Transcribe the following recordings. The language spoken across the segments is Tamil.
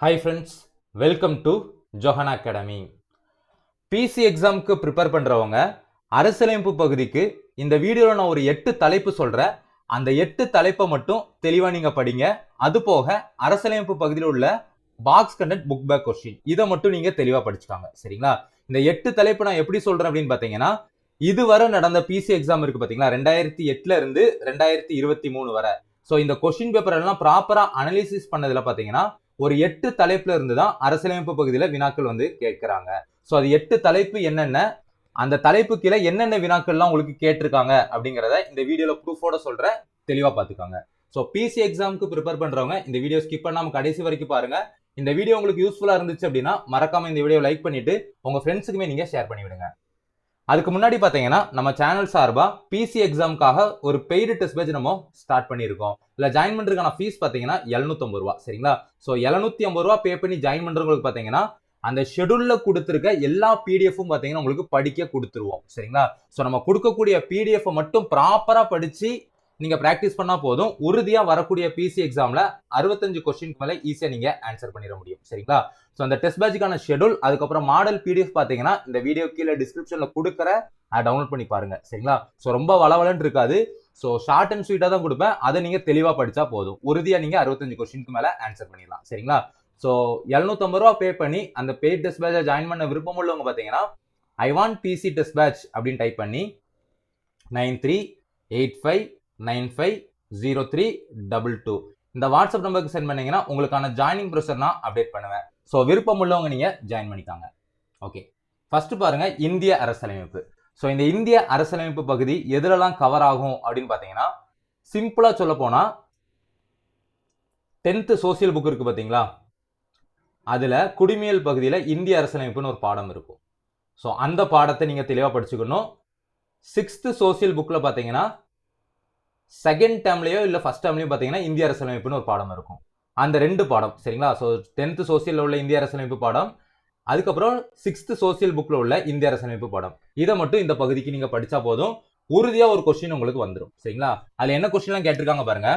Hi friends, welcome to Johanna Academy. PC எக்ஸாமுக்கு ப்ரிப்பேர் பண்றவங்க அரசியலமைப்பு பகுதிக்கு இந்த வீடியோல நான் ஒரு 8 தலைப்பு சொல்றேன். அந்த 8 தலைப்பை மட்டும் தெளிவா நீங்க படிங்க. அது போக அரசியலமைப்பு பகுதியில் உள்ள box content book back question இதை மட்டும் நீங்க தெளிவா படிச்சுக்காங்க. சரிங்களா? இந்த 8 தலைப்பு நான் எப்படி சொல்றேன் அப்படின்னு பாத்தீங்கன்னா, இதுவரை நடந்த பிசி எக்ஸாம் இருக்கு பாத்தீங்களா, 2008ல இருந்து 2023 வரை. சோ இந்த கொஸ்டின் பேப்பர் எல்லாம் ப்ராப்பரா அனலிசிஸ் பண்ணதுல பாத்தீங்கன்னா ஒரு 8 தலைப்புல இருந்து தான் அரசியலமைப்பு பகுதியில வினாக்கள் வந்து கேட்கிறாங்க. சோ அது 8 தலைப்பு என்னென்ன, அந்த தலைப்பு கீழே என்னென்ன வினாக்கள்லாம் உங்களுக்கு கேட்டிருக்காங்க அப்படிங்கறத இந்த வீடியோல ப்ரூஃபோட சொல்றேன், தெளிவா பாத்துக்கோங்க. சோ பிசி எக்ஸாமுக்கு ப்ரிப்பேர் பண்றவங்க இந்த வீடியோ ஸ்கிப் பண்ணாம கடைசி வரைக்கும் பாருங்க. இந்த வீடியோ உங்களுக்கு யூஸ்ஃபுல்லா இருந்துச்சு அப்படின்னா மறக்காம இந்த வீடியோ லைக் பண்ணிட்டு உங்க ஃப்ரெண்ட்ஸுக்குமே நீங்க ஷேர் பண்ணி விடுங்க. அதுக்கு முன்னாடி பாத்தீங்கன்னா நம்ம சேனல் சார்பா பிசி எக்ஸாமுக்காக ஒரு பெய்டு டெஸ்ட் பேட்ச் நம்ம ஸ்டார்ட் பண்ணியிருக்கோம். இல்ல ஜாயின் பண்றதுக்கான ஃபீஸ் பாத்தீங்கன்னா 750 ரூபா. சரிங்களா? சோ 750 ரூபா பே பண்ணி ஜாயின் பண்றவங்களுக்கு பாத்தீங்கன்னா அந்த ஷெட்யூல்ல கொடுத்திருக்க எல்லா பிடிஎஃப்பும் பாத்தீங்கன்னா உங்களுக்கு படிக்க கொடுத்துருவோம். சரிங்களா? சோ நம்ம கொடுக்கக்கூடிய பிடிஎஃப் மட்டும் ப்ராப்பரா படிச்சு நீங்க பிராக்டிஸ் பண்ணா போதும், உறுதியா வரக்கூடிய பிசி எக்ஸாம்ல 65 கொஸ்டினுக்கு மேல ஈஸியா நீங்க ஆன்சர் பண்ணிட முடியும். சரிங்களா? சோ அந்த டெஸ்ட் பேட்ச்க்கான ஷெட்யூல் அதுக்கப்புறம் மாடல் பிடிஎஃப் பாத்தீங்கன்னா இந்த வீடியோ கீழே டிஸ்கிரிப்ஷன்ல கொடுக்குற டவுன்லோட் பண்ணி பாருங்க. சரிங்களா? சோ ரொம்ப வளவலன்னு இருக்காது. சோ ஷார்ட் அண்ட் ஸ்வீட்டா தான் கொடுப்பேன். அதை நீங்க தெளிவா படிச்சா போதும், உறுதியா நீங்க 65 கொஸ்டினுக்கு மேல ஆன்சர் பண்ணிடலாம். சரிங்களா? சோ 750 ரூபா பே பண்ணி அந்த பெய்ட் டெஸ்ட் பேட்ச் ஜாயின் பண்ண விருப்பம் உள்ளவங்க பாத்தீங்கன்னா I want PC test batch அப்படின்னு டைப் பண்ணி 9385950322 இந்த வாட்ஸ்அப் நம்பருக்கு சென்ட் பண்ணீங்கன்னா உங்களுக்கான ஜாயினிங் ப்ரொசீஜர் நான் அப்டேட் பண்ணுவேன். சோ விருப்பம் உள்ளவங்க நீங்க ஜாயின் பண்ணிக்காங்க. ஓகே, ஃபர்ஸ்ட் பாருங்க இந்திய அரசியலமைப்பு. சோ இந்த இந்திய அரசியலமைப்பு பகுதி எதுலலாம் கவர் ஆகும் அப்படின்னு பாத்தீங்கன்னா, சிம்பிளா சொல்ல போனா 10th சோசியல் புக் இருக்கு பாத்தீங்களா, அதுல குடிமையல் பகுதியில இந்திய அரசியலமைப்புன்னு ஒரு பாடம் இருக்கும். சோ அந்த பாடத்தை நீங்க தெளிவா படிச்சுக்கணும். 6th சோசியல் புக்ல பாத்தீங்கன்னா செகண்ட் டேர்ம்லயோ இல்ல ஃபர்ஸ்ட் டேர்ம்லயோ பாத்தீங்கன்னா இந்திய அரசியலமைப்புன்னு ஒரு பாடம் இருக்கும். அந்த ரெண்டு பாடம். சரிங்களா? சோ 10th சோசியல்ல உள்ள இந்திய அரசியலமைப்பு பாடம், அதுக்கப்புறம் 6th சோசியல் புக்ல உள்ள இந்திய அரசியலமைப்பு பாடம், இதை மட்டும் இந்த பகுதிக்கு நீங்க படிச்சா போதும், உறுதியா ஒரு கொஸ்டின் உங்களுக்கு வந்துடும். சரிங்களா? அதுல என்ன கொஸ்டின்லாம் கேட்டிருக்காங்க பாருங்க.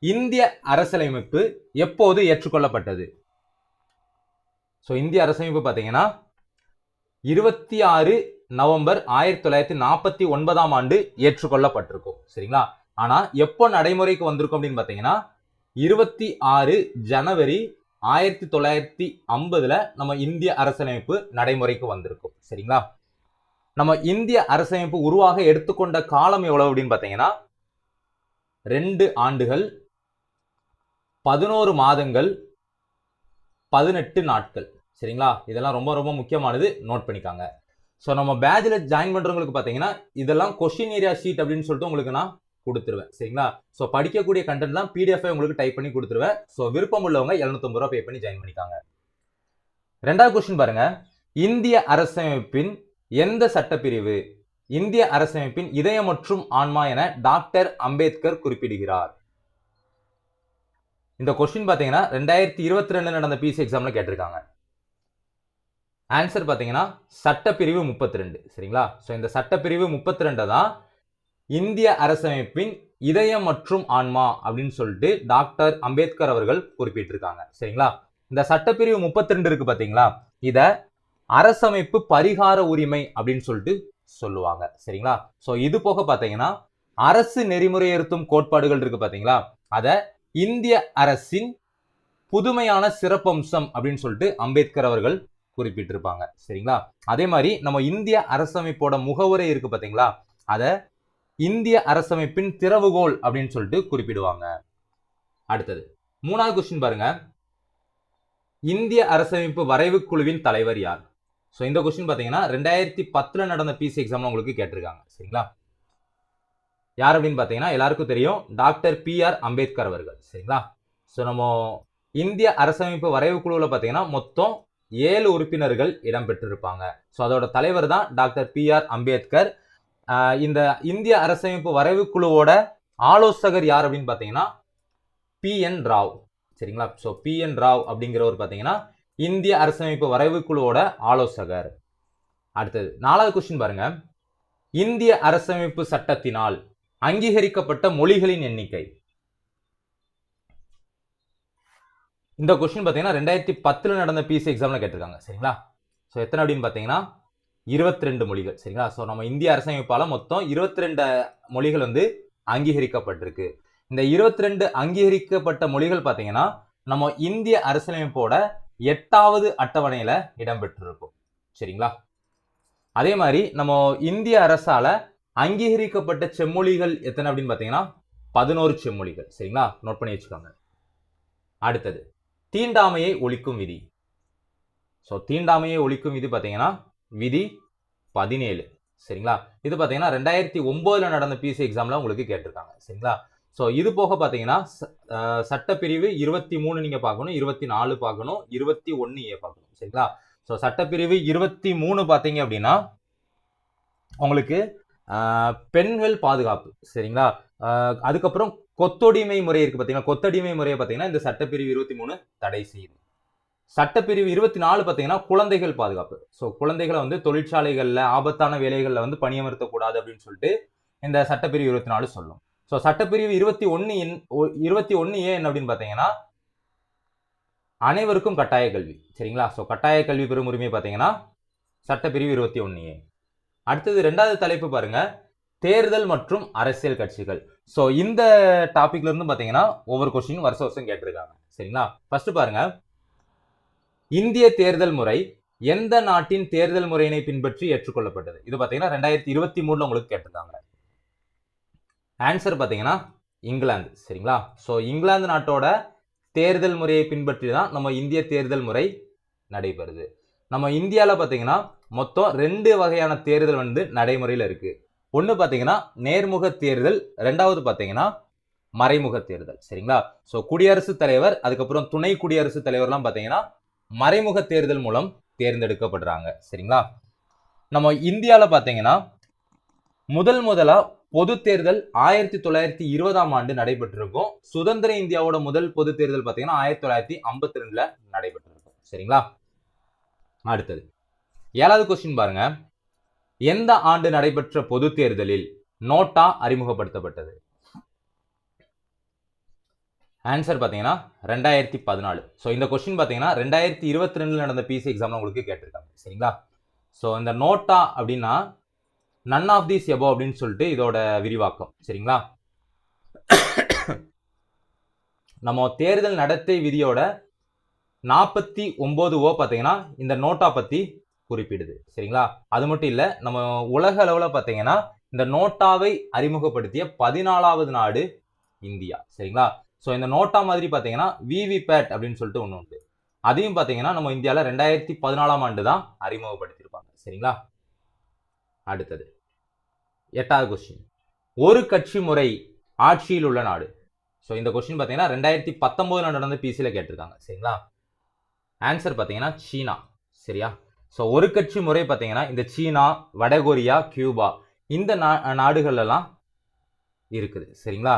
இந்திய அரசியலமைப்பு எப்போது ஏற்றுக்கொள்ளப்பட்டது? சோ இந்திய அரசியலமைப்பு பாத்தீங்கன்னா 26 நவம்பர் 1949ஆம் ஆண்டு ஏற்றுக்கொள்ளப்பட்டிருக்கும். சரிங்களா? ஆனா எப்போ நடைமுறைக்கு வந்திருக்கும் அப்படின்னு பாத்தீங்கன்னா 26 ஜனவரி 1950ல நம்ம இந்திய அரசியலமைப்பு நடைமுறைக்கு வந்திருக்கும். சரிங்களா? நம்ம இந்திய அரசியலமைப்பு உருவாக எடுத்துக்கொண்ட காலம் எவ்வளவு அப்படின்னு பாத்தீங்கன்னா 2 ஆண்டுகள் 11 மாதங்கள் 18 நாட்கள். சரிங்களா? இதெல்லாம் ரொம்ப ரொம்ப முக்கியமானது, நோட் பண்ணிக்காங்க. சோ நம்ம பேட்ச்ல ஜாயின் பண்றவங்களுக்கு பாத்தீங்கன்னா இதெல்லாம் கொஸ்டின் ஏரியா ஷீட் அப்படின்னு சொல்லிட்டு உங்களுக்கு நான் கொடுத்துருவேன். சரிங்களா? சோ படிக்கக்கூடிய கண்டென்ட்லாம் பிடிஎஃப் உங்களுக்கு டைப் பண்ணி கொடுத்துருவேன். சோ விருப்பம் உள்ளவங்க 750 ரூபாய் பே பண்ணி ஜாயின் பண்ணிக்காங்க. ரெண்டாவது கொஸ்டின் பாருங்க. இந்திய அரசியலமைப்பின் எந்த சட்டப்பிரிவு இந்திய அரசியலமைப்பின் இதயம் மற்றும் ஆன்மா என டாக்டர் அம்பேத்கர் குறிப்பிடுகிறார்? இந்த கொஸ்டின் பாத்தீங்கன்னா 2022 நடந்த பிசி எக்ஸாம்ல கேட்டிருக்காங்க. ஆன்சர் பாத்தீங்கன்னா சட்டப்பிரிவு 32. சரிங்களா? சோ இந்த சட்டப்பிரிவு 32 தான் இந்திய அரசியலமைப்பின் இதயம் மற்றும் ஆன்மா அப்படின்னு சொல்லிட்டு டாக்டர் அம்பேத்கர் அவர்கள் குறிப்பிட்டிருக்காங்க. சரிங்களா? இந்த சட்டப்பிரிவு 32 இருக்கு பாத்தீங்களா, இத அரசமைப்பு பரிகார உரிமை அப்படின்னு சொல்லிட்டு சொல்லுவாங்க. சரிங்களா? சோ இது போக பாத்தீங்கன்னா அரசு நெறிமுறையறுத்தும் கோட்பாடுகள் இருக்கு பாத்தீங்களா, அத இந்திய அரசின் புதுமையான சிறப்பம்சம் அப்படின்னு சொல்லிட்டு அம்பேத்கர் அவர்கள் குறிப்பிட்டிருப்பாங்க. சரிங்களா? அதே மாதிரி நம்ம இந்திய அரசமைப்போட முகவுரை இருக்கு பாத்தீங்களா, அத இந்திய அரசமைப்பின் திறவுகோல் அப்படின்னு சொல்லிட்டு குறிப்பிடுவாங்க. அடுத்தது மூணாவது கொஸ்டின் பாருங்க. இந்திய அரசமைப்பு வரைவு குழுவின் தலைவர் யார்? சோ இந்த கொஸ்டின் பாத்தீங்கன்னா 2010ல நடந்த பிசி எக்ஸாம்ல உங்களுக்கு கேட்டிருக்காங்க. சரிங்களா? யார் அப்படின்னு பாத்தீங்கன்னா எல்லாருக்கும் தெரியும், டாக்டர் பி.ஆர். அம்பேத்கர் அவர்கள். சரிங்களா? சோ நம்ம இந்திய அரசமைப்பு வரைவு குழுவில் பாத்தீங்கன்னா மொத்தம் 7 உறுப்பினர்கள் இடம்பெற்றிருப்பாங்க. சோ அதோட தலைவர் தான் டாக்டர் பி.ஆர். அம்பேத்கர். இந்த இந்திய அரசமைப்பு வரைவு குழுவோட ஆலோசகர் யார் அப்படின்னு பாத்தீங்கன்னா பி.என். ராவ். சரிங்களா? So PN. ராவ் அப்படிங்கிறவர் பாத்தீங்கன்னா இந்திய அரசமைப்பு வரைவு குழுவோட ஆலோசகர். அடுத்தது 4வது கொஸ்டின் பாருங்க. இந்திய அரசமைப்பு சட்டத்தினால் அங்கீகரிக்கப்பட்ட மொழிகளின் எண்ணிக்கை? இந்த கொஸ்டின் பார்த்தீங்கன்னா 2010 நடந்த பிசி எக்ஸாம்ல கேட்டிருக்காங்க. சரிங்களா? ஸோ எத்தனை அப்படின்னு பார்த்தீங்கன்னா 22 மொழிகள். சரிங்களா? ஸோ நம்ம இந்திய அரசமைப்பால மொத்தம் 22 மொழிகள் வந்து அங்கீகரிக்கப்பட்டிருக்கு. இந்த 22 அங்கீகரிக்கப்பட்ட மொழிகள் பார்த்தீங்கன்னா நம்ம இந்திய அரசியலமைப்போட 8வது அட்டவணையில இடம்பெற்றிருக்கும். சரிங்களா? அதே மாதிரி நம்ம இந்திய அரசால அங்கீகரிக்கப்பட்ட செம்மொழிகள் எத்தனை அப்படின்னு பார்த்தீங்கன்னா 11 செம்மொழிகள். சரிங்களா? நோட் பண்ணி வச்சுக்கோங்க. அடுத்தது தீண்டாமையை ஒழிக்கும் விதி. ஸோ தீண்டாமையை ஒழிக்கும் விதி பார்த்தீங்கன்னா விதி 17. சரிங்களா? இது பார்த்தீங்கன்னா 2009 நடந்த பிசி எக்ஸாம்ல உங்களுக்கு கேட்டிருக்காங்க. சரிங்களா? ஸோ இது போக பார்த்தீங்கன்னா சட்டப்பிரிவு 23 நீங்க பார்க்கணும், 24 பார்க்கணும், 21A பார்க்கணும். சரிங்களா? ஸோ சட்டப்பிரிவு 23 பார்த்தீங்க அப்படின்னா உங்களுக்கு பெண்கள் பாதுகாப்பு. சரிங்களா? அதுக்கப்புறம் கொத்தடிமை முறை இருக்கு பார்த்தீங்கன்னா, கொத்தடிமை முறையை பார்த்தீங்கன்னா இந்த சட்டப்பிரிவு 23 தடை செய்யுது. சட்டப்பிரிவு 24 பார்த்தீங்கன்னா குழந்தைகள் பாதுகாப்பு. ஸோ குழந்தைகளை வந்து தொழிற்சாலைகளில் ஆபத்தான வேலைகளில் வந்து பணியமர்த்தக்கூடாது அப்படின்னு சொல்லிட்டு இந்த சட்டப்பிரிவு 24 சொல்லும். ஸோ சட்டப்பிரிவு 21A என்ன அப்படின்னு பார்த்தீங்கன்னா அனைவருக்கும் கட்டாய கல்வி. சரிங்களா? ஸோ கட்டாய கல்வி பெறும் உரிமை பார்த்தீங்கன்னா சட்டப்பிரிவு 21A. அடுத்தது 2வது தலைப்பு பாருங்க, தேர்தல் மற்றும் அரசியல் கட்சிகள். ஸோ இந்த டாபிக்ல இருந்து பார்த்தீங்கன்னா ஒவ்வொரு கொஸ்டின் வருஷம் கேட்டிருக்காங்க. சரிங்களா? ஃபர்ஸ்ட் பாருங்க, இந்திய தேர்தல் முறை எந்த நாட்டின் தேர்தல் முறையினை பின்பற்றி ஏற்றுக்கொள்ளப்பட்டது? இது பார்த்தீங்கன்னா 2023 உங்களுக்கு கேட்டிருக்காங்க. ஆன்சர் பார்த்தீங்கன்னா இங்கிலாந்து. சரிங்களா? ஸோ இங்கிலாந்து நாட்டோட தேர்தல் முறையை பின்பற்றி தான் நம்ம இந்திய தேர்தல் முறை நடைபெறுது. நம்ம இந்தியாவில் பார்த்தீங்கன்னா மொத்தம் 2 வகையான தேர்தல் வந்து நடைமுறையில் இருக்கு. ஒன்று பார்த்தீங்கன்னா நேர்முக தேர்தல், 2வது பார்த்தீங்கன்னா மறைமுக தேர்தல். சரிங்களா? ஸோ குடியரசுத் தலைவர் அதுக்கப்புறம் துணை குடியரசுத் தலைவர்லாம் பார்த்தீங்கன்னா மறைமுக தேர்தல் மூலம் தேர்ந்தெடுக்கப்படுறாங்க. சரிங்களா? நம்ம இந்தியாவில் பார்த்தீங்கன்னா முதலா பொது தேர்தல் 1920ஆம் ஆண்டு நடைபெற்றிருக்கும். சுதந்திர இந்தியாவோட முதல் பொது தேர்தல் பார்த்தீங்கன்னா 1952ல நடைபெற்றிருக்கும். சரிங்களா? அடுத்தது 7வது கொஸ்டின் பாருங்க, எந்த ஆண்டு நடைபெற்ற பொது தேர்தலில் நோட்டா அறிமுகப்படுத்தப்பட்டது? ஆன்சர் பார்த்தீங்கன்னா 2014. ஸோ இந்த கொஸ்டின் பார்த்தீங்கன்னா 2022 நடந்த பிசி எக்ஸாம்ல உங்களுக்கு கேட்டிருக்காங்க. சரிங்களா? ஸோ இந்த நோட்டா அப்படின்னா நன் ஆஃப் தீஸ் எபோ அப்படின்னு சொல்லிட்டு இதோட விரிவாக்கம். சரிங்களா? நம்ம தேர்தல் நடத்தை விதியோட 49O பார்த்தீங்கன்னா இந்த நோட்டா பத்தி குறிப்பிடுது. சரிங்களா? அது மட்டும் இல்ல, நம்ம உலக அளவில் பார்த்தீங்கன்னா இந்த நோட்டாவை அறிமுகப்படுத்திய 14வது நாடு இந்தியா. சரிங்களா? ஸோ இந்த நோட்டா மாதிரி பார்த்தீங்கன்னா விவிபேட் அப்படின்னு சொல்லிட்டு ஒன்று உண்டு. அதையும் பார்த்தீங்கன்னா நம்ம இந்தியாவில் 2014ஆம் ஆண்டு தான் அறிமுகப்படுத்தியிருப்பாங்க. சரிங்களா? அடுத்தது 8வது கொஸ்டின், ஒரு கட்சி முறை ஆட்சியில் உள்ள நாடு. ஸோ இந்த கொஸ்டின் பார்த்தீங்கன்னா 2019 நடந்த பிசியில் கேட்டிருக்காங்க. சரிங்களா? ஆன்சர் பார்த்தீங்கன்னா சீனா. சரியா? ஸோ ஒரு கட்சி முறை பார்த்தீங்கன்னா இந்த சீனா, வடகொரியா, கியூபா இந்த நாடுகள்லாம் இருக்குது. சரிங்களா?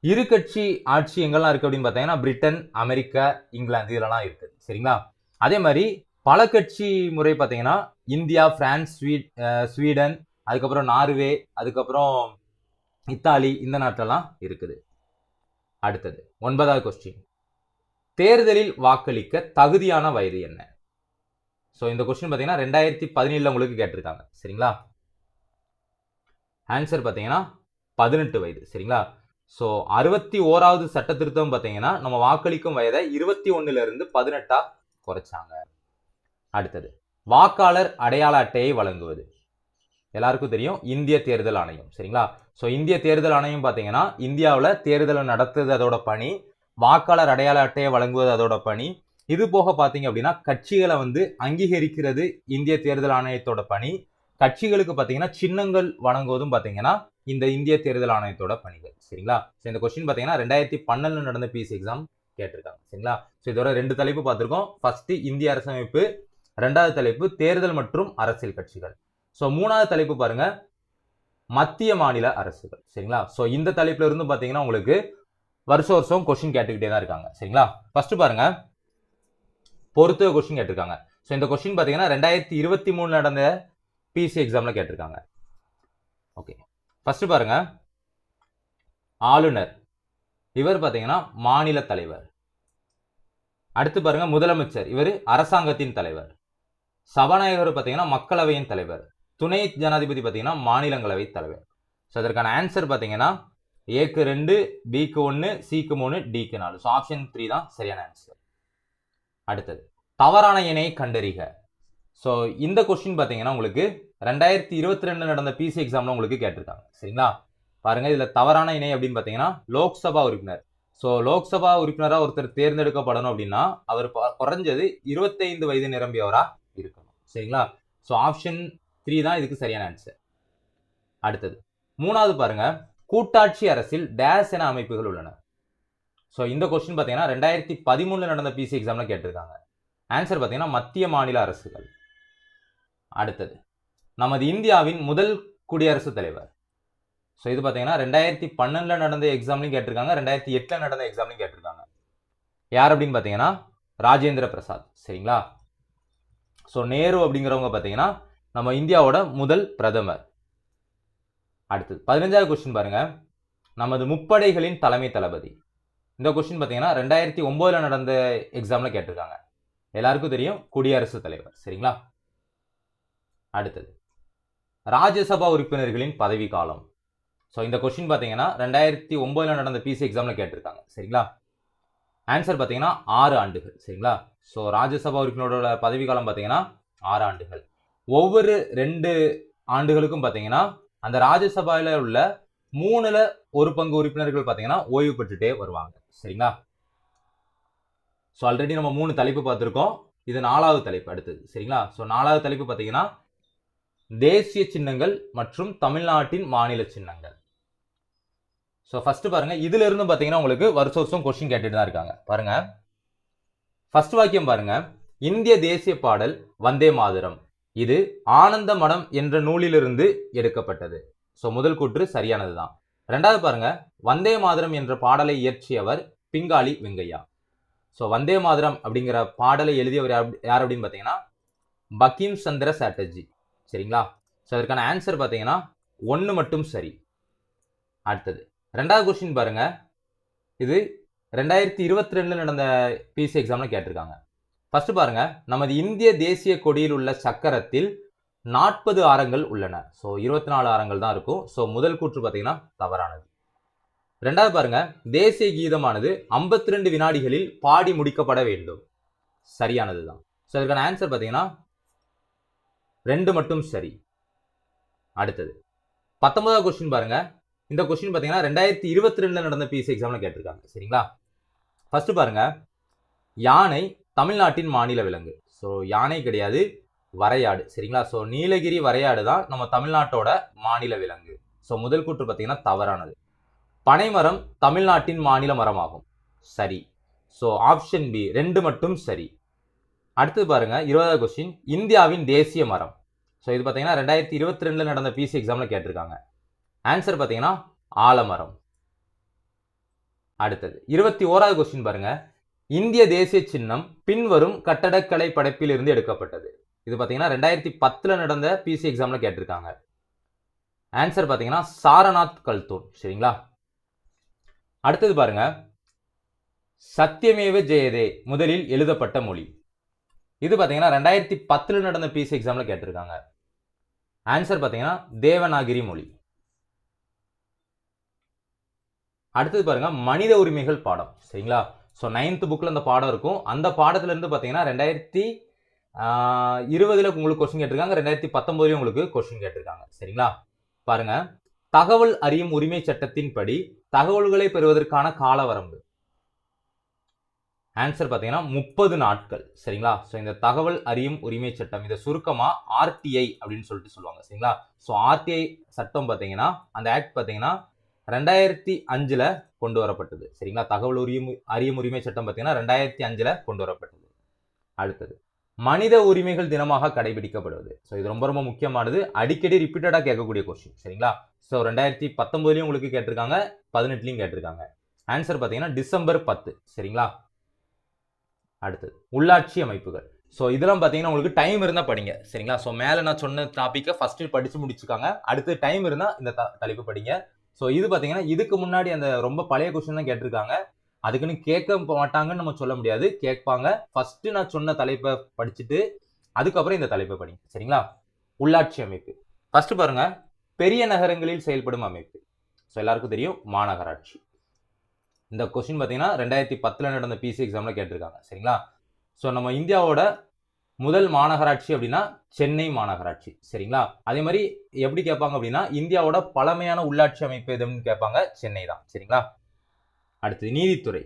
இரு கட்சி ஆட்சி எங்கெல்லாம் இருக்கு அப்படின்னு பார்த்தீங்கன்னா பிரிட்டன், அமெரிக்கா, இங்கிலாந்து இதெல்லாம் இருக்குது. சரிங்களா? அதே மாதிரி பல கட்சி முறை பார்த்தீங்கன்னா இந்தியா, பிரான்ஸ், ஸ்வீடன், அதுக்கப்புறம் நார்வே, அதுக்கப்புறம் இத்தாலி இந்த நாட்டெல்லாம் இருக்குது. அடுத்தது 9வது கொஸ்டின், தேர்தலில் வாக்களிக்க தகுதியான வயது என்ன? ஸோ இந்த கொஸ்டின் பார்த்தீங்கன்னா 2017 உங்களுக்கு கேட்டிருக்காங்க. சரிங்களா? ஆன்சர் பார்த்தீங்கன்னா 18 வயது. சரிங்களா? ஸோ 61வது சட்ட திருத்தம் பார்த்தீங்கன்னா நம்ம வாக்களிக்கும் வயதை 21 இருந்து 18 குறைச்சாங்க. அடுத்தது வாக்காளர் அடையாள அட்டையை வழங்குவது. எல்லாருக்கும் தெரியும் இந்திய தேர்தல் ஆணையம். சரிங்களா? ஸோ இந்திய தேர்தல் ஆணையம் பார்த்தீங்கன்னா இந்தியாவில் தேர்தலை நடத்துறது அதோட பணி, வாக்காளர் அடையாள அட்டையை வழங்குவது அதோட பணி. இது போக பார்த்தீங்க அப்படின்னா கட்சிகளை வந்து அங்கீகரிக்கிறது இந்திய தேர்தல் ஆணையத்தோட பணி. கட்சிகளுக்கு பார்த்தீங்கன்னா சின்னங்கள் வழங்குவதும் பார்த்தீங்கன்னா இந்த இந்திய தேர்தல் ஆணையத்தோட பணிகள். சரிங்களா? ஸோ இந்த கொஸ்டின் பார்த்தீங்கன்னா 2012 நடந்த பிசி எக்ஸாம் கேட்டிருக்காங்க. சரிங்களா? ஸோ இதோட 2 தலைப்பு பார்த்துருக்கோம். ஃபர்ஸ்ட் இந்திய அரசமைப்பு, 2வது தலைப்பு தேர்தல் மற்றும் அரசியல் கட்சிகள். ஸோ 3வது தலைப்பு பாருங்க, மத்திய மாநில அரசுகள். சரிங்களா? ஸோ இந்த தலைப்புல இருந்து பார்த்தீங்கன்னா உங்களுக்கு வருஷம் கொஸ்டின் கேட்டுக்கிட்டே தான் இருக்காங்க. சரிங்களா? ஃபர்ஸ்ட் பாருங்க, பொறுத்துக கொஸ்டின் கேட்டிருக்காங்க. ஸோ இந்த கொஸ்டின் பார்த்தீங்கன்னா 2023 நடந்த பிசி எக்ஸாம்ல கேட்டிருக்காங்க. ஓகே, ஃபர்ஸ்ட் பாருங்க, ஆளுநர் இவர் பார்த்தீங்கன்னா மாநில தலைவர். அடுத்து பாருங்க முதலமைச்சர், இவர் அரசாங்கத்தின் தலைவர். சபாநாயகர் பார்த்தீங்கன்னா மக்களவையின் தலைவர். துணை ஜனாதிபதி பார்த்தீங்கன்னா மாநிலங்களவை தலைவர். ஸோ அதற்கான ஆன்சர் பார்த்தீங்கன்னா ஏக்கு 2, பிக்கு 1, சிக்கு 3, டிக்கு 4. ஸோ ஆப்ஷன் 3 தான் சரியான ஆன்சர். அடுத்தது தவறான இணையை கண்டறிக. ஸோ இந்த கொஸ்டின் பார்த்தீங்கன்னா உங்களுக்கு 2022 நடந்த பிசி எக்ஸாம்ல உங்களுக்கு கேட்டிருக்காங்க. சரிங்களா, பாருங்க இதுல தவறான இணை அப்படின்னு பார்த்தீங்கன்னா லோக்சபா உறுப்பினர். ஸோ லோக்சபா உறுப்பினராக ஒருத்தர் தேர்ந்தெடுக்கப்படணும் அப்படின்னா அவர் குறைஞ்சது 25 வயது நிரம்பியவரா இருக்கணும். சரிங்களா, ஸோ ஆப்ஷன் 3 தான் இதுக்கு சரியான ஆன்சர். அடுத்தது மூணாவது பாருங்க, கூட்டாட்சி அரசில் டேஸ் என அமைப்புகள் உள்ளன. ஸோ இந்த கொஸ்டின் பார்த்தீங்கன்னா 2013 நடந்த பிசி எக்ஸாம்ல கேட்டிருக்காங்க. ஆன்சர் பார்த்தீங்கன்னா மத்திய மாநில அரசுகள். அடுத்தது நமது இந்தியாவின் முதல் குடியரசுத் தலைவர். ஸோ இது பார்த்தீங்கன்னா 2012 நடந்த எக்ஸாம்லையும் கேட்டிருக்காங்க, 2008 நடந்த எக்ஸாம்லையும் கேட்டிருக்காங்க. யார் அப்படின்னு பார்த்தீங்கன்னா ராஜேந்திர பிரசாத். சரிங்களா, ஸோ நேரு அப்படிங்கிறவங்க பார்த்தீங்கன்னா நம்ம இந்தியாவோட முதல் பிரதமர். அடுத்தது 15வது கொஸ்டின் பாருங்க, நமது முப்படைகளின் தலைமை தளபதி. இந்த கொஸ்டின் பார்த்தீங்கன்னா 2009 நடந்த எக்ஸாம்ல கேட்டிருக்காங்க. எல்லாருக்கும் தெரியும் குடியரசுத் தலைவர். சரிங்களா, அடுத்தது ராஜ்யசபா உறுப்பினர்களின் பதவி காலம். ஸோ இந்த கொஸ்டின் பார்த்தீங்கன்னா 2009 நடந்த பிசி எக்ஸாம்ல கேட்டிருக்காங்க. சரிங்களா, ஆன்சர் பார்த்தீங்கன்னா 6 ஆண்டுகள். சரிங்களா, ஸோ ராஜ்யசபா உறுப்பினரோட பதவி காலம் பார்த்தீங்கன்னா 6 ஆண்டுகள். ஒவ்வொரு 2 ஆண்டுகளுக்கும் பார்த்தீங்கன்னா அந்த ராஜ்யசபாவில் உள்ள 3ல் 1 பங்கு உறுப்பினர்கள் பார்த்தீங்கன்னா ஓய்வு பெற்றுட்டே வருவாங்க. சரிங்களா, ஸோ ஆல்ரெடி நம்ம 3 தலைப்பு பார்த்துருக்கோம், இது 4வது தலைப்பு அடுத்தது. சரிங்களா, ஸோ 4வது தலைப்பு பார்த்தீங்கன்னா தேசிய சின்னங்கள் மற்றும் தமிழ்நாட்டின் மாநில சின்னங்கள். ஸோ ஃபர்ஸ்ட் பாருங்க, இதுல இருந்து பார்த்தீங்கன்னா உங்களுக்கு வருஷ வருஷம் கொஸ்டின் கேட்டுட்டு தான் இருக்காங்க. பாருங்க ஃபர்ஸ்ட் வாக்கியம் பாருங்க, இந்திய தேசிய பாடல் வந்தே மாதரம் இது ஆனந்த மடம் என்ற நூலிலிருந்து எடுக்கப்பட்டது. ஸோ முதல் கூற்று சரியானதுதான். ரெண்டாவது பாருங்க, வந்தே மாதரம் என்ற பாடலை இயற்றியவர் பிங்காலி வெங்கையா. ஸோ வந்தே மாதரம் அப்படிங்கிற பாடலை எழுதியவர் யார் அப்படின்னு பார்த்தீங்கன்னா பங்கிம் சந்திர சாட்டர்ஜி. சரிங்களா, ஸோ அதற்கான ஆன்சர் பார்த்தீங்கன்னா 1 மட்டும் சரி. அடுத்தது ரெண்டாவது கொஸ்டின் பாருங்க, இது 2022 நடந்த பிசி எக்ஸாம்ல கேட்டிருக்காங்க. ஃபர்ஸ்ட் பாருங்க, நமது இந்திய தேசிய கொடியில் உள்ள சக்கரத்தில் 40 ஆரங்கள் உள்ளன. ஸோ 24 ஆரங்கள் தான் இருக்கும். ஸோ முதல் கூற்று பார்த்தீங்கன்னா தவறானது. ரெண்டாவது பாருங்க, தேசிய கீதமானது 52 வினாடிகளில் பாடி முடிக்கப்பட வேண்டும். சரியானது தான். ஸோ அதுக்கான ஆன்சர் பார்த்தீங்கன்னா 2 மட்டும் சரி. அடுத்தது 19வது கொஸ்டின் பாருங்க, இந்த கொஸ்டின் பார்த்தீங்கன்னா 2022 நடந்த பிசி எக்ஸாம்ல கேட்டிருக்காங்க. சரிங்களா, ஃபர்ஸ்ட் பாருங்க, யானை தமிழ்நாட்டின் மாநில விலங்கு. ஸோ யானை கிடையாது, வரையாடு. சரிங்களா, ஸோ நீலகிரி வரையாடு தான் நம்ம தமிழ்நாட்டோட மாநில விலங்கு. ஸோ முதல் கூற்று பார்த்தீங்கன்னா தவறானது. பனைமரம் தமிழ்நாட்டின் மாநில மரமாகும். சரி. ஸோ ஆப்ஷன் பி 2 மட்டும் சரி. அடுத்தது பாருங்க 20வது கொஸ்டின், இந்தியாவின் தேசிய மரம். ஸோ இது பார்த்தீங்கன்னா 2022 நடந்த பிசி எக்ஸாம்ல கேட்டிருக்காங்க. ஆன்சர் பார்த்தீங்கன்னா ஆலமரம். அடுத்தது 21வது கொஸ்டின் பாருங்க, இந்திய தேசிய சின்னம் பின்வரும் கட்டடக்கலை படைப்பில் இருந்து எடுக்கப்பட்டது. இது பார்த்தீங்கன்னா 2010 நடந்த பிசி எக்ஸாம்ல கேட்டிருக்காங்க. ஆன்சர் பார்த்தீங்கன்னா சாரநாத் கல்தூன். சரிங்களா, அடுத்தது பாருங்க, சத்தியமேவ ஜெயதே முதலில் எழுதப்பட்ட மொழி. இது பார்த்தீங்கன்னா 2010 நடந்த பிசி எக்ஸாம்ல கேட்டிருக்காங்க. ஆன்சர் பார்த்தீங்கன்னா தேவநாகிரி மொழி. அடுத்தது பாருங்க, மனித உரிமைகள் பாடம். சரிங்களா, ஸோ 9th புக்கில் அந்த பாடம் இருக்கும். அந்த பாடத்துல இருந்து பார்த்தீங்கன்னா 2020 உங்களுக்கு கொஸ்டின் கேட்டிருக்காங்க, 2019 உங்களுக்கு கொஸ்டின் கேட்டிருக்காங்க. சரிங்களா, பாருங்க, தகவல் அறியும் உரிமை சட்டத்தின்படி தகவல்களை பெறுவதற்கான கால வரம்பு. ஆன்சர் பார்த்தீங்கன்னா 30 நாட்கள். சரிங்களா, ஸோ இந்த தகவல் அறியும் உரிமை சட்டம் இதை சுருக்கமா ஆர்டிஐ அப்படின்னு சொல்லிட்டு சொல்லுவாங்க. சரிங்களா, ஸோ ஆர்டிஐ சட்டம் பார்த்தீங்கன்னா அந்த ஆக்ட் பார்த்தீங்கன்னா 2005 கொண்டு வரப்பட்டது. சரிங்களா, தகவல் அறியும் உரிமை சட்டம் பார்த்தீங்கன்னா 2005 கொண்டு வரப்பட்டது. அடுத்தது மனித உரிமைகள் தினமாக கடைபிடிக்கப்படுவது. ஸோ இது ரொம்ப ரொம்ப முக்கியமானது, அடிக்கடி ரிப்பீட்டடா கேட்கக்கூடிய கொஸ்டின். சரிங்களா, ஸோ 2019 உங்களுக்கு கேட்டிருக்காங்க, 18 கேட்டிருக்காங்க. ஆன்சர் பார்த்தீங்கன்னா டிசம்பர் 10. சரிங்களா, அடுத்தது உள்ளாட்சி அமைப்புகள். ஸோ இதெல்லாம் பார்த்தீங்கன்னா உங்களுக்கு டைம் இருந்தால் படிங்க. சரிங்களா, ஸோ மேலே நான் சொன்ன டாப்பிக்கை ஃபர்ஸ்ட் படிச்சு முடிச்சுக்காங்க, அடுத்து டைம் இருந்தால் இந்த தலைப்பு படிங்க. ஸோ இது பார்த்தீங்கன்னா இதுக்கு முன்னாடி அந்த ரொம்ப பழைய கொஸ்டின் தான் கேட்டிருக்காங்க, அதுக்குன்னு கேட்க மாட்டாங்கன்னு நம்ம சொல்ல முடியாது, கேட்பாங்க. ஃபர்ஸ்ட் நான் சொன்ன தலைப்பை படிச்சுட்டு அதுக்கப்புறம் இந்த தலைப்பை படிங்க. சரிங்களா? உள்ளாட்சி அமைப்பு. ஃபர்ஸ்ட் பாருங்க, பெரிய நகரங்களில் செயல்படும் அமைப்பு. ஸோ எல்லாருக்கும் தெரியும் மாநகராட்சி. இந்த கொஸ்டின் பார்த்தீங்கன்னா 2010 நடந்த பிசி எக்ஸாம்ல கேட்டிருக்காங்க. சரிங்களா? ஸோ நம்ம இந்தியாவோட முதல் மாநகராட்சி அப்படின்னா சென்னை மாநகராட்சி. சரிங்களா? அதே மாதிரி எப்படி கேட்பாங்க அப்படின்னா இந்தியாவோட பழமையான உள்ளாட்சி அமைப்பு எதுன்னு கேட்பாங்க, சென்னை தான். சரிங்களா? அடுத்து நீதித்துறை.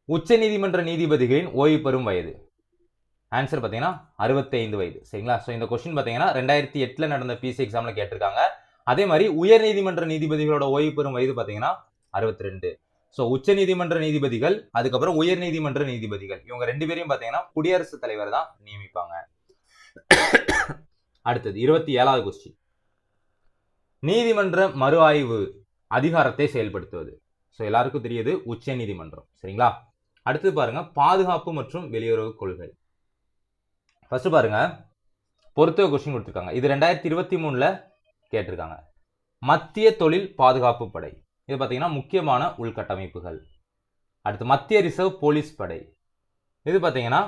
உச்ச நீதிமன்ற நீதிபதிகளின் ஓய்வு பெறும் வயது. ஆன்சர் பார்த்தீங்கன்னா 65 வயது. சரிங்களா? ஸோ இந்த கொஸ்டின் பார்த்தீங்கன்னா 2008 நடந்த பிசி எக்ஸாம்ல கேட்டிருக்காங்க. அதே மாதிரி உயர் நீதிமன்ற நீதிபதிகளோட ஓய்வு பெறும் வயது பார்த்தீங்கன்னா 62. ஸோ உச்ச நீதிமன்ற நீதிபதிகள், அதுக்கப்புறம் உயர் நீதிமன்ற நீதிபதிகள், இவங்க 2 பேரையும் பார்த்தீங்கன்னா குடியரசுத் தலைவர் தான் நியமிப்பாங்க. அடுத்தது 27வது கொஸ்டின். நீதிமன்ற மறு ஆய்வு அதிகாரத்தை செயல்படுத்துவது. ஸோ எல்லாருக்கும் தெரியுது உச்ச நீதிமன்றம். சரிங்களா? அடுத்து பாருங்க, பாதுகாப்பு மற்றும் வெளியுறவு கொள்கை. ஃபர்ஸ்ட் பாருங்க, பொறுத்துக கொஸ்டின் கொடுத்துருக்காங்க. இது 2023 கேட்டிருக்காங்க. மத்திய தொழில் பாதுகாப்பு படை. இது பார்த்தீங்கன்னா முக்கியமான உள்கட்டமைப்புகள். அடுத்து மத்திய ரிசர்வ் போலீஸ் படை. இது பார்த்தீங்கன்னா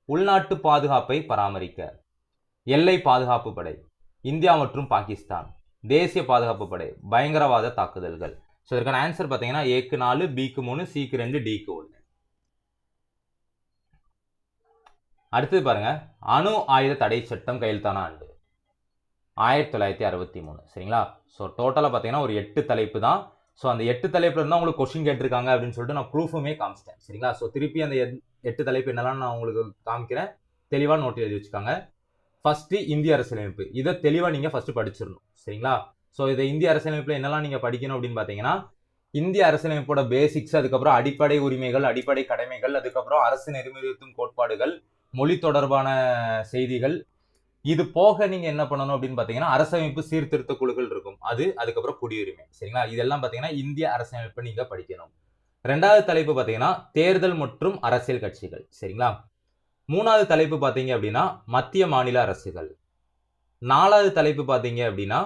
உள்நாட்டு பாதுகாப்பை பராமரிக்க. எல்லை பாதுகாப்பு படை, இந்தியா மற்றும் பாகிஸ்தான். தேசிய பாதுகாப்பு படை, பயங்கரவாத தாக்குதல்கள். ஸோ இதற்கான ஆன்சர் பார்த்தீங்கன்னா ஏக்கு 4, பிக்கு 3, சிக்கு 2, டிக்கு 1. அடுத்தது பாருங்க, அணு ஆயுத தடை சட்டம் கையெழுத்தான ஆண்டு 1963. சரிங்களா? ஸோ டோட்டலாக பார்த்தீங்கன்னா ஒரு 8 தலைப்பு தான். ஸோ அந்த 8 தலைப்புல இருந்தால் உங்களுக்கு கொஸ்டின் கேட்டிருக்காங்க அப்படின்னு சொல்லிட்டு நான் ப்ரூஃபுமே காமிச்சிட்டேன். சரிங்களா? ஸோ திருப்பி அந்த 8 தலைப்பு என்னெல்லாம் நான் உங்களுக்கு காமிக்கிறேன், தெளிவாக நோட் எழுதி வச்சுக்காங்க. ஃபர்ஸ்ட் இந்திய அரசியலமைப்பு, இதை தெளிவாக நீங்கள் ஃபர்ஸ்ட் படிச்சிடணும். சரிங்களா? ஸோ இதை இந்திய அரசியலமைப்பில் என்னெல்லாம் நீங்கள் படிக்கணும் அப்படின்னு பார்த்தீங்கன்னா, இந்திய அரசியலமைப்போட பேசிக்ஸ், அதுக்கப்புறம் அடிப்படை உரிமைகள், அடிப்படை கடமைகள், அதுக்கப்புறம் அரசு நெறிமுறைத்தும் கோட்பாடுகள், மொழி தொடர்பான செய்திகள். இது போக நீங்க என்ன பண்ணணும் அப்படின்னு பாத்தீங்கன்னா, அரசமைப்பு சீர்திருத்த குழுக்கள் இருக்கும், அது, அதுக்கப்புறம் குடியுரிமை. சரிங்களா? இதெல்லாம் பாத்தீங்கன்னா இந்திய அரசியலமைப்பை நீங்க படிக்கணும். 2வது தலைப்பு பாத்தீங்கன்னா தேர்தல் மற்றும் அரசியல் கட்சிகள். சரிங்களா? 3வது தலைப்பு பாத்தீங்க அப்படின்னா மத்திய மாநில அரசுகள். 4வது தலைப்பு பாத்தீங்க அப்படின்னா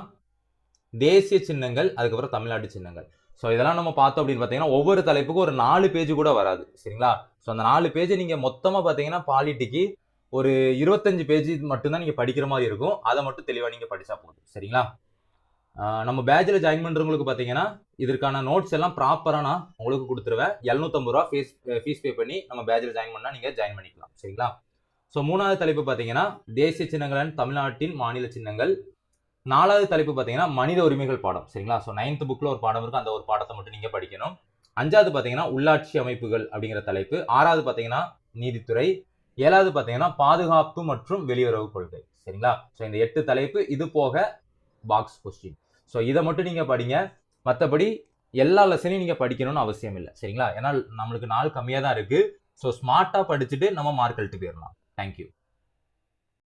தேசிய சின்னங்கள், அதுக்கப்புறம் தமிழ்நாட்டு சின்னங்கள். ஸோ இதெல்லாம் நம்ம பார்த்தோம் அப்படின்னு பார்த்தீங்கன்னா ஒவ்வொரு தலைப்புக்கும் ஒரு 4 பேஜ் கூட வராது. சரிங்களா? ஸோ அந்த 4 பேஜ் நீங்க மொத்தமா பார்த்தீங்கன்னா பாலிட்டிக்கு ஒரு 25 பேஜ் மட்டும்தான் நீங்க படிக்கிற மாதிரி இருக்கும். அதை மட்டும் தெளிவா நீங்க படிச்சா போதும். சரிங்களா? நம்ம பேட்ச்ல ஜாயின் பண்றவங்களுக்கு பார்த்தீங்கன்னா இதற்கான நோட்ஸ் எல்லாம் ப்ராப்பரா நான் உங்களுக்கு கொடுத்துருவேன். 750 ரூபா ஃபீஸ் பே பண்ணி நம்ம பேட்ச்ல ஜாயின் பண்ணா நீங்க ஜாயின் பண்ணிக்கலாம். சரிங்களா? ஸோ 3வது தலைப்பு பார்த்தீங்கன்னா தேசிய சின்னங்கள், தமிழ்நாட்டின் மாநில சின்னங்கள். 4வது தலைப்பு பார்த்தீங்கன்னா மனித உரிமைகள் பாடம். சரிங்களா? ஸோ 9th புக்ல ஒரு பாடம் இருக்கு, அந்த ஒரு பாடத்தை மட்டும் நீங்க படிக்கணும். 5வது பார்த்தீங்கன்னா உள்ளாட்சி அமைப்புகள் அப்படிங்கிற தலைப்பு. 6வது பார்த்தீங்கன்னா நீதித்துறை. 7வது பார்த்தீங்கன்னா பாதுகாப்பு மற்றும் வெளியுறவு கொள்கை. சரிங்களா? ஸோ இந்த 8 தலைப்பு, இது போக பாக்ஸ் கொஸ்டின். ஸோ இதை மட்டும் நீங்க படிங்க. மற்றபடி எல்லா லெசனையும் நீங்க படிக்கணும்னு அவசியம் இல்லை. சரிங்களா? ஏன்னா நம்மளுக்கு நாள் கம்மியாக தான் இருக்கு. ஸோ ஸ்மார்ட்டா படிச்சுட்டு நம்ம மார்க் எழுட்டு போயிடலாம். தேங்க்யூ.